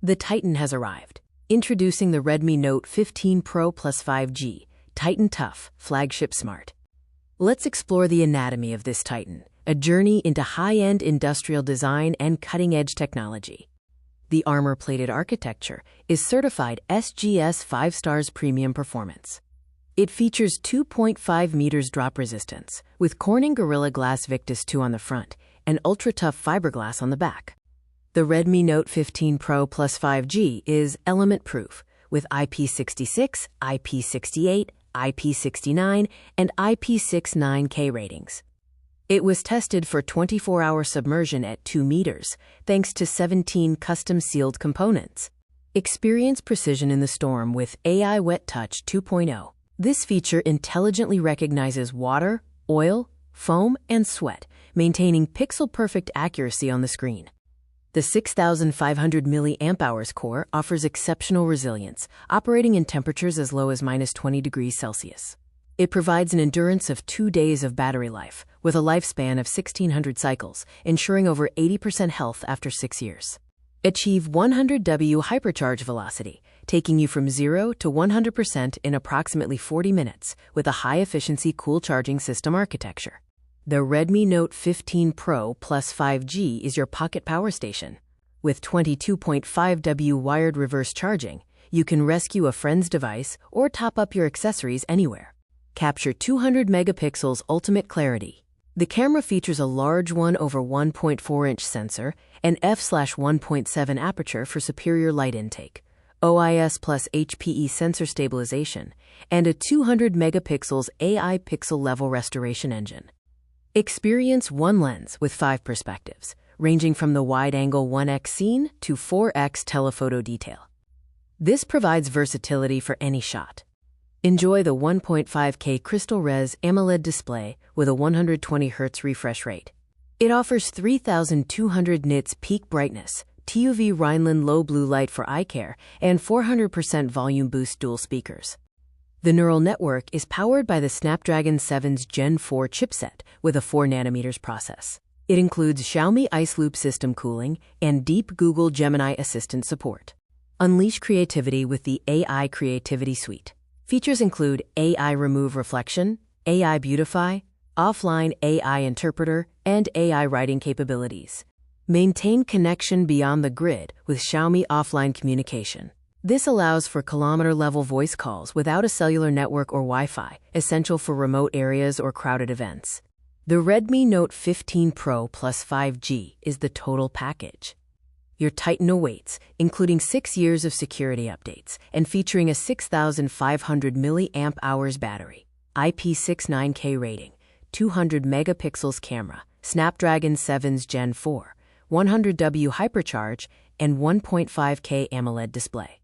The Titan has arrived. Introducing the Redmi Note 15 Pro Plus 5G, Titan Tough, Flagship Smart. Let's explore the anatomy of this Titan, a journey into high-end industrial design and cutting-edge technology. The armor-plated architecture is certified SGS 5 stars premium performance. It features 2.5 meters drop resistance, with Corning Gorilla Glass Victus 2 on the front and ultra-tough fiberglass on the back. The Redmi Note 15 Pro Plus 5G is element-proof, with IP66, IP68, IP69, and IP69K ratings. It was tested for 24-hour submersion at 2 meters, thanks to 17 custom-sealed components. Experience precision in the storm with AI Wet Touch 2.0. This feature intelligently recognizes water, oil, foam, and sweat, maintaining pixel-perfect accuracy on the screen. The 6500 mAh core offers exceptional resilience, operating in temperatures as low as -20 degrees Celsius. It provides an endurance of 2 days of battery life, with a lifespan of 1600 cycles, ensuring over 80% health after 6 years. Achieve 100W HyperCharge velocity, taking you from 0 to 100% in approximately 40 minutes, with a high-efficiency cool charging system architecture. The Redmi Note 15 Pro Plus 5G is your pocket power station. With 22.5W wired reverse charging, you can rescue a friend's device or top up your accessories anywhere. Capture 200 megapixels ultimate clarity. The camera features a large 1/1.4-inch sensor and f/1.7 aperture for superior light intake, OIS plus HPE sensor stabilization, and a 200 megapixels AI pixel-level restoration engine. Experience one lens with 5 perspectives, ranging from the wide-angle 1x scene to 4x telephoto detail. This provides versatility for any shot. Enjoy the 1.5K Crystal Res AMOLED display with a 120Hz refresh rate. It offers 3200 nits peak brightness, TUV Rhineland low blue light for eye care, and 400% volume boost dual speakers. The neural network is powered by the Snapdragon 7's Gen 4 chipset with a 4nm process. It includes Xiaomi Ice Loop system cooling and deep Google Gemini assistant support. Unleash creativity with the AI Creativity Suite. Features include AI Remove Reflection, AI Beautify, Offline AI Interpreter, and AI writing capabilities. Maintain connection beyond the grid with Xiaomi Offline Communication. This allows for kilometer-level voice calls without a cellular network or Wi-Fi, essential for remote areas or crowded events. The Redmi Note 15 Pro Plus 5G is the total package. Your Titan awaits, including 6 years of security updates and featuring a 6500 mAh battery, IP69K rating, 200 megapixels camera, Snapdragon 7's Gen 4, 100W HyperCharge, and 1.5K AMOLED display.